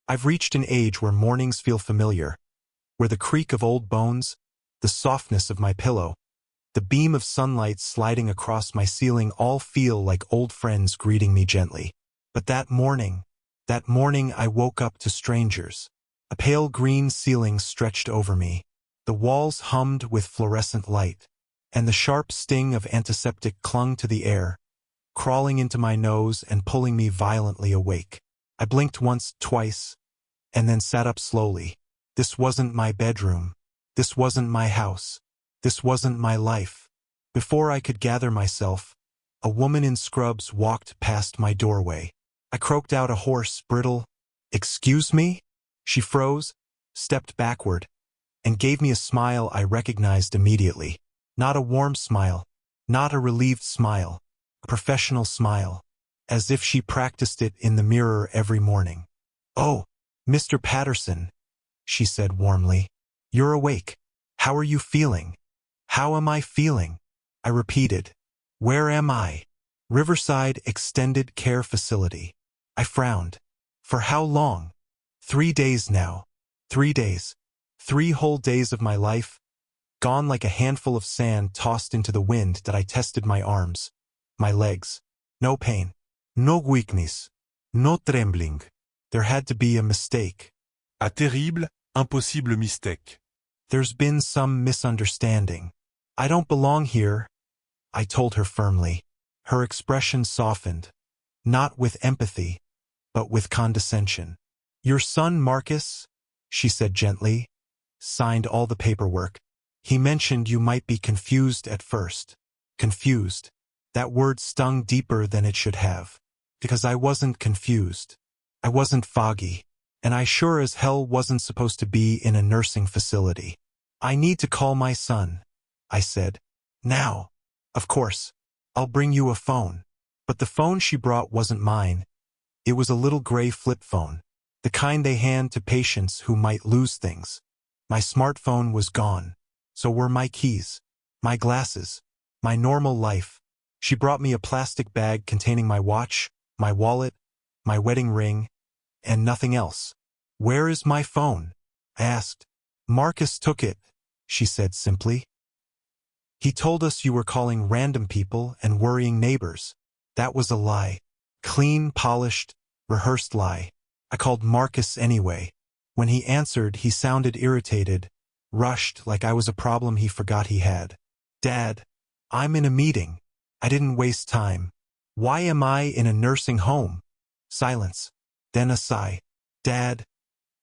I've reached an age where mornings feel familiar, where the creak of old bones, the softness of my pillow, the beam of sunlight sliding across my ceiling all feel like old friends greeting me gently. But that morning I woke up to strangers. A pale green ceiling stretched over me. The walls hummed with fluorescent light, and the sharp sting of antiseptic clung to the air, crawling into my nose and pulling me violently awake. I blinked once, twice, and then sat up slowly. This wasn't my bedroom. This wasn't my house. This wasn't my life. Before I could gather myself, a woman in scrubs walked past my doorway. I croaked out a hoarse, brittle, "Excuse me?" She froze, stepped backward, and gave me a smile I recognized immediately. Not a warm smile, not a relieved smile, a professional smile, as if she practiced it in the mirror every morning. "Oh, Mr. Patterson," she said warmly. "You're awake. How are you feeling?" "How am I feeling?" I repeated. "Where am I?" "Riverside Extended Care Facility." I frowned. "For how long?" 3 days now. 3 days. 3 whole days of my life, gone like a handful of sand tossed into the wind that I tested my arms, my legs. No pain. No weakness. No trembling. There had to be a mistake. A terrible, impossible mistake. There's been some misunderstanding. I don't belong here, I told her firmly. Her expression softened, not with empathy, but with condescension. "Your son Marcus," she said gently, signed all the paperwork. "He mentioned you might be confused at first." Confused. That word stung deeper than it should have. Because I wasn't confused. I wasn't foggy. And I sure as hell wasn't supposed to be in a nursing facility. "I need to call my son," I said. "Now." "Of course. I'll bring you a phone." But the phone she brought wasn't mine. It was a little gray flip phone, the kind they hand to patients who might lose things. My smartphone was gone. So were my keys, my glasses, my normal life. She brought me a plastic bag containing my watch, my wallet, my wedding ring, and nothing else. "Where is my phone?" I asked. "Marcus took it," she said simply. "He told us you were calling random people and worrying neighbors." That was a lie. Clean, polished, rehearsed lie. I called Marcus anyway. When he answered, he sounded irritated, rushed, like I was a problem he forgot he had. "Dad, I'm in a meeting." I didn't waste time. "Why am I in a nursing home?" Silence. Then a sigh. "Dad,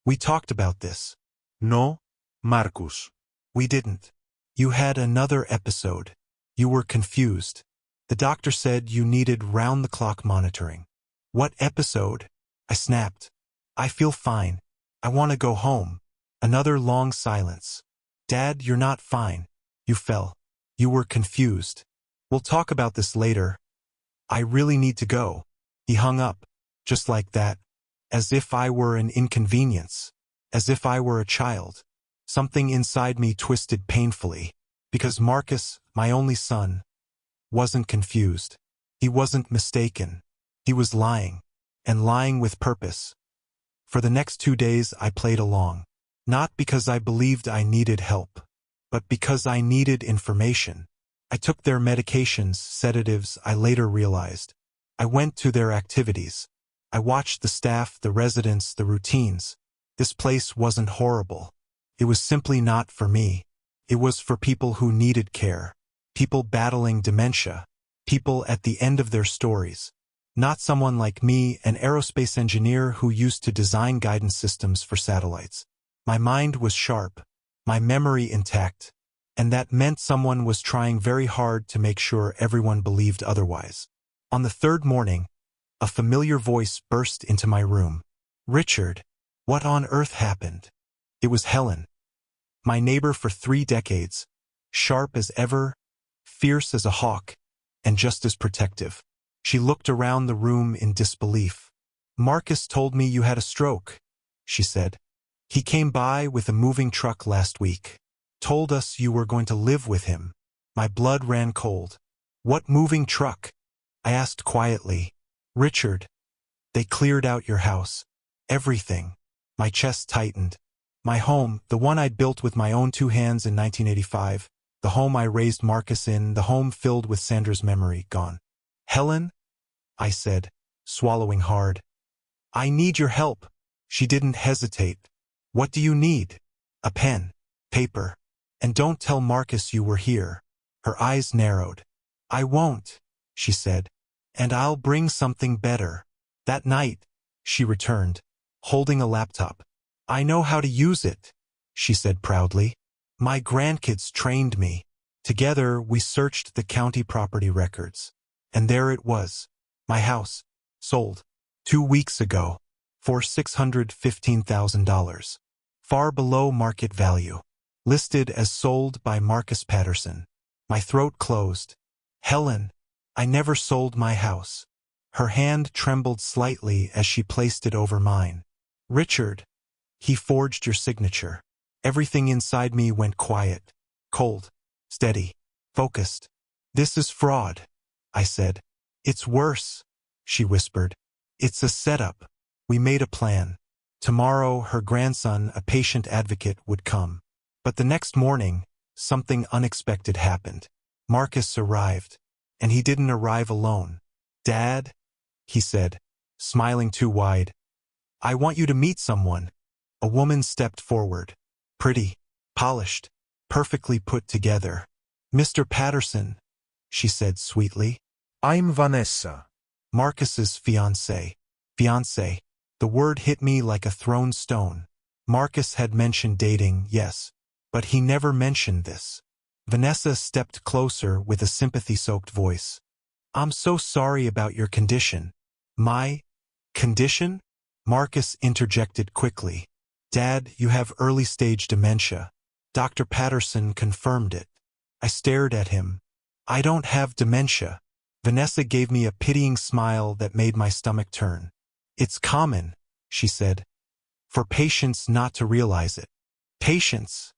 we talked about this." "No, Marcus." "We didn't. You had another episode. You were confused. The doctor said you needed round-the-clock monitoring." "What episode?" I snapped. "I feel fine. I want to go home." Another long silence. "Dad, you're not fine. You fell. You were confused. We'll talk about this later. I really need to go." He hung up, just like that, as if I were an inconvenience, as if I were a child. Something inside me twisted painfully, because Marcus, my only son, wasn't confused. He wasn't mistaken. He was lying, and lying with purpose. For the next 2 days I played along, not because I believed I needed help, but because I needed information. I took their medications, sedatives, I later realized. I went to their activities. I watched the staff, the residents, the routines. This place wasn't horrible. It was simply not for me. It was for people who needed care. People battling dementia. People at the end of their stories. Not someone like me, an aerospace engineer who used to design guidance systems for satellites. My mind was sharp, my memory intact, and that meant someone was trying very hard to make sure everyone believed otherwise. On the 3rd morning, a familiar voice burst into my room. "Richard, what on earth happened?" It was Helen. My neighbor for 3 decades, sharp as ever, fierce as a hawk, and just as protective. She looked around the room in disbelief. "Marcus told me you had a stroke," she said. "He came by with a moving truck last week. Told us you were going to live with him." My blood ran cold. "What moving truck?" I asked quietly. "Richard, they cleared out your house. Everything. My chest tightened. My home, the one I'd built with my own 2 hands in 1985, the home I raised Marcus in, the home filled with Sandra's memory, gone. Helen? I said, swallowing hard. I need your help. She didn't hesitate. What do you need? A pen, paper. And don't tell Marcus you were here. Her eyes narrowed. I won't, she said. And I'll bring something better. That night, she returned, holding a laptop. I know how to use it, she said proudly. My grandkids trained me. Together, we searched the county property records. And there it was. My house, sold 2 weeks ago, for $615,000. Far below market value. Listed as sold by Marcus Patterson. My throat closed. Helen, I never sold my house. Her hand trembled slightly as she placed it over mine. Richard, he forged your signature. Everything inside me went quiet. Cold. Steady. Focused. This is fraud, I said. It's worse, she whispered. It's a setup. We made a plan. Tomorrow, her grandson, a patient advocate, would come. But the next morning, something unexpected happened. Marcus arrived. And he didn't arrive alone. Dad, he said, smiling too wide. I want you to meet someone. A woman stepped forward. Pretty, polished, perfectly put together. Mr. Patterson, she said sweetly. I'm Vanessa. Marcus's fiancée. Fiancée. The word hit me like a thrown stone. Marcus had mentioned dating, yes, but he never mentioned this. Vanessa stepped closer with a sympathy-soaked voice. I'm so sorry about your condition. My condition? Marcus interjected quickly. Dad, you have early-stage dementia. Dr. Patterson confirmed it. I stared at him. I don't have dementia. Vanessa gave me a pitying smile that made my stomach turn. It's common, she said, for patients not to realize it. Patience,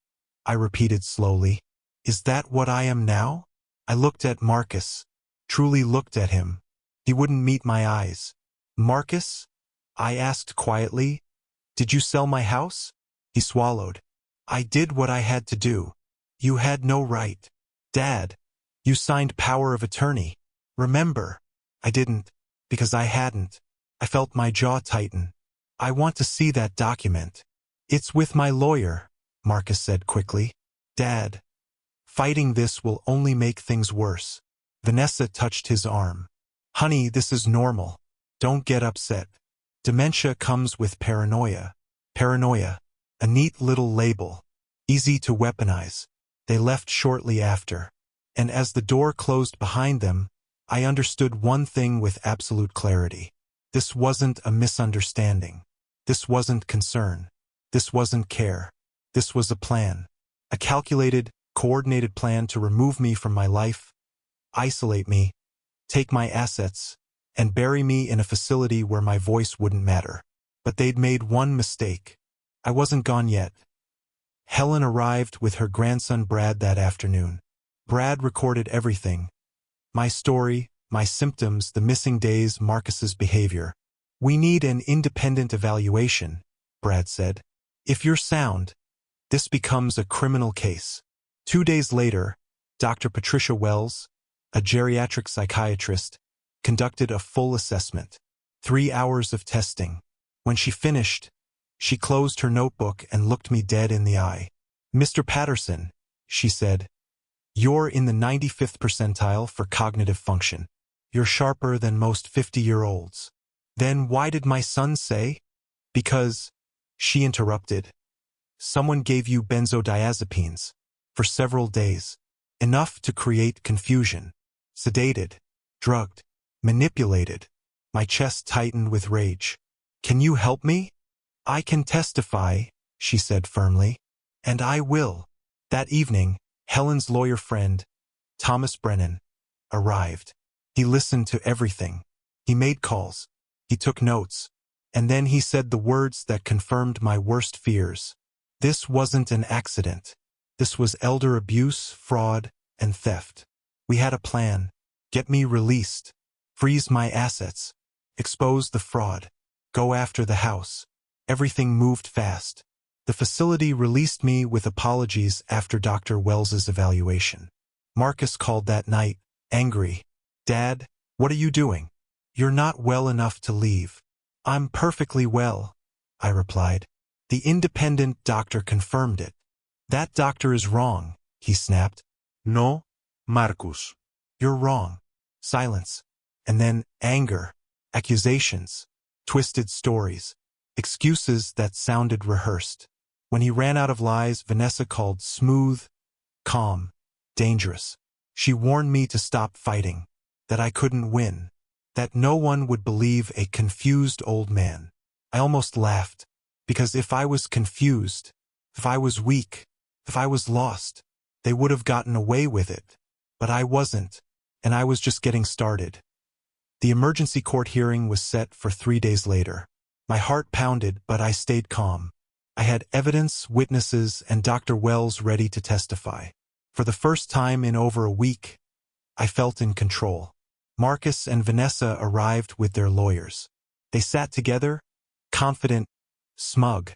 I repeated slowly. Is that what I am now? I looked at Marcus, truly looked at him. He wouldn't meet my eyes. Marcus? I asked quietly. Did you sell my house? He swallowed. I did what I had to do. You had no right. Dad, you signed power of attorney. Remember, I didn't, because I hadn't. I felt my jaw tighten. I want to see that document. It's with my lawyer, Marcus said quickly. Dad, fighting this will only make things worse. Vanessa touched his arm. Honey, this is normal. Don't get upset. Dementia comes with paranoia. Paranoia. A neat little label. Easy to weaponize. They left shortly after. And as the door closed behind them, I understood one thing with absolute clarity. This wasn't a misunderstanding. This wasn't concern. This wasn't care. This was a plan. A calculated, coordinated plan to remove me from my life, isolate me, take my assets, and bury me in a facility where my voice wouldn't matter. But they'd made one mistake. I wasn't gone yet. Helen arrived with her grandson Brad that afternoon. Brad recorded everything. My story, my symptoms, the missing days, Marcus's behavior. We need an independent evaluation, Brad said. If you're sound, this becomes a criminal case. 2 days later, Dr. Patricia Wells, a geriatric psychiatrist, conducted a full assessment. 3 hours of testing. When she finished, she closed her notebook and looked me dead in the eye. Mr. Patterson, she said, you're in the 95th percentile for cognitive function. You're sharper than most 50-year-olds. Then why did my son say? Because, she interrupted, someone gave you benzodiazepines for several days. Enough to create confusion. Sedated, drugged, manipulated. My chest tightened with rage. Can you help me? I can testify, she said firmly. And I will. That evening, Helen's lawyer friend, Thomas Brennan, arrived. He listened to everything. He made calls. He took notes. And then he said the words that confirmed my worst fears. This wasn't an accident. This was elder abuse, fraud, and theft. We had a plan. Get me released. Freeze my assets. Expose the fraud. Go after the house. Everything moved fast. The facility released me with apologies after Dr. Wells's evaluation. Marcus called that night, angry. "Dad, what are you doing? You're not well enough to leave." "I'm perfectly well," I replied. The independent doctor confirmed it. "That doctor is wrong," he snapped. No, Marcus. "You're wrong." Silence. And then anger, accusations, twisted stories, excuses that sounded rehearsed. When he ran out of lies, Vanessa called smooth, calm, dangerous. She warned me to stop fighting, that I couldn't win, that no one would believe a confused old man. I almost laughed, because if I was confused, if I was weak, if I was lost, they would have gotten away with it. But I wasn't, and I was just getting started. The emergency court hearing was set for 3 days later. My heart pounded, but I stayed calm. I had evidence, witnesses, and Dr. Wells ready to testify. For the first time in over a week, I felt in control. Marcus and Vanessa arrived with their lawyers. They sat together, confident, smug,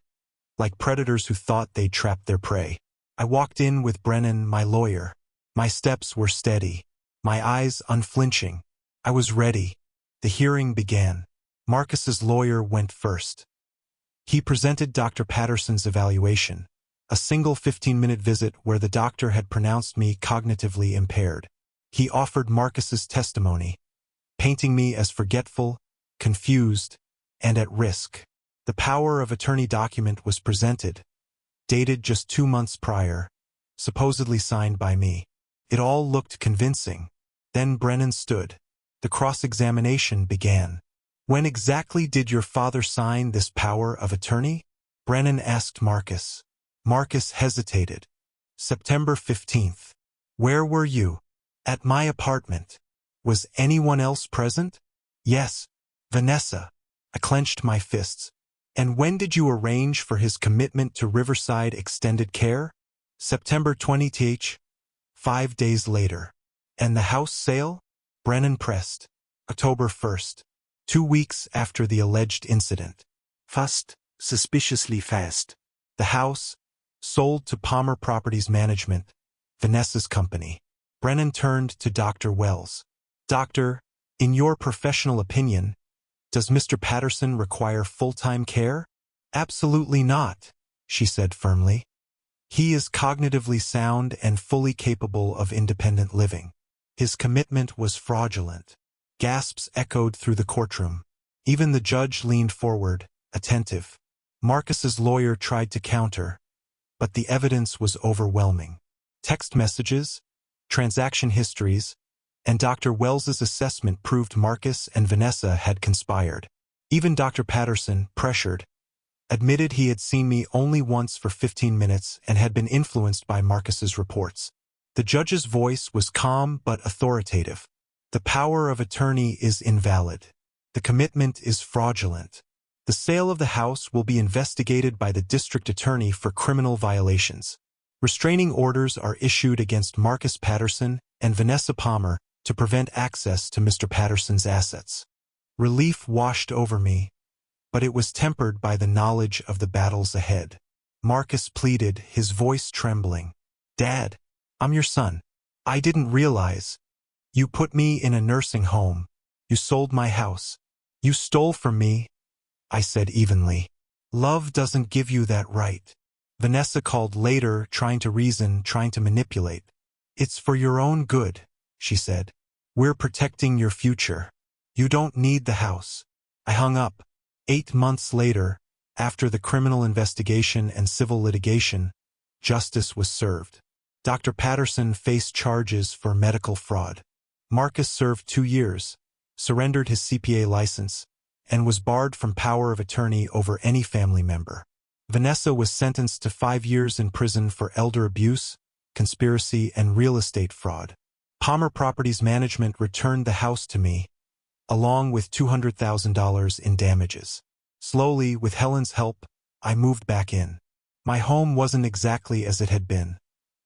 like predators who thought they'd trapped their prey. I walked in with Brennan, my lawyer. My steps were steady, my eyes unflinching. I was ready. The hearing began. Marcus's lawyer went first. He presented Dr. Patterson's evaluation, a single 15-minute visit where the doctor had pronounced me cognitively impaired. He offered Marcus's testimony, painting me as forgetful, confused, and at risk. The power of attorney document was presented, dated just 2 months prior, supposedly signed by me. It all looked convincing. Then Brennan stood. The cross-examination began. "When exactly did your father sign this power of attorney?" Brennan asked Marcus. Marcus hesitated. "September 15th. "Where were you?" "At my apartment." "Was anyone else present?" "Yes, Vanessa." I clenched my fists. "And when did you arrange for his commitment to Riverside Extended Care?" "September 20th. 5 days later." "And the house sale?" Brennan pressed. "October 1st. 2 weeks after the alleged incident." "Fast, suspiciously fast." "The house, sold to Palmer Properties Management, Vanessa's company." Brennan turned to Dr. Wells. "Doctor, in your professional opinion, does Mr. Patterson require full-time care?" "Absolutely not," she said firmly. "He is cognitively sound and fully capable of independent living. His commitment was fraudulent." Gasps echoed through the courtroom. Even the judge leaned forward, attentive. Marcus's lawyer tried to counter, but the evidence was overwhelming. Text messages, transaction histories, and Dr. Wells's assessment proved Marcus and Vanessa had conspired. Even Dr. Patterson, pressured, admitted he had seen me only once for 15 minutes and had been influenced by Marcus's reports. The judge's voice was calm but authoritative. "The power of attorney is invalid. The commitment is fraudulent. The sale of the house will be investigated by the district attorney for criminal violations. Restraining orders are issued against Marcus Patterson and Vanessa Palmer to prevent access to Mr. Patterson's assets." Relief washed over me, but it was tempered by the knowledge of the battles ahead. Marcus pleaded, his voice trembling. "Dad, I'm your son. I didn't realize. You put me in a nursing home. You sold my house. You stole from me," I said evenly. "Love doesn't give you that right." Vanessa called later, trying to reason, trying to manipulate. "It's for your own good," she said. "We're protecting your future. You don't need the house." I hung up. 8 months later, after the criminal investigation and civil litigation, justice was served. Dr. Patterson faced charges for medical fraud. Marcus served 2 years, surrendered his CPA license, and was barred from power of attorney over any family member. Vanessa was sentenced to 5 years in prison for elder abuse, conspiracy, and real estate fraud. Palmer Properties Management returned the house to me, along with $200,000 in damages. Slowly, with Helen's help, I moved back in. My home wasn't exactly as it had been.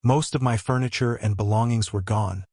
Most of my furniture and belongings were gone,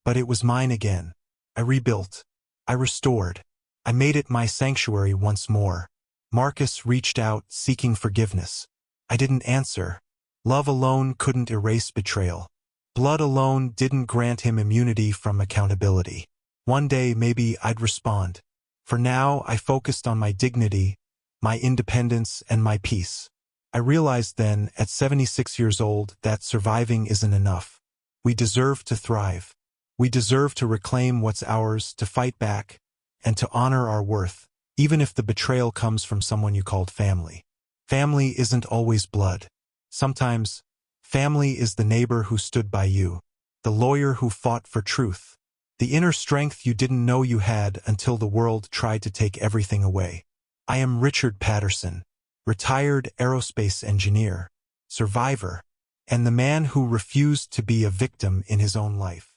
but it was mine again. I rebuilt. I restored. I made it my sanctuary once more. Marcus reached out, seeking forgiveness. I didn't answer. Love alone couldn't erase betrayal. Blood alone didn't grant him immunity from accountability. One day, maybe I'd respond. For now, I focused on my dignity, my independence, and my peace. I realized then, at 76 years old, that surviving isn't enough. We deserve to thrive. We deserve to reclaim what's ours, to fight back, and to honor our worth, even if the betrayal comes from someone you called family. Family isn't always blood. Sometimes, family is the neighbor who stood by you, the lawyer who fought for truth, the inner strength you didn't know you had until the world tried to take everything away. I am Richard Patterson, retired aerospace engineer, survivor, and the man who refused to be a victim in his own life.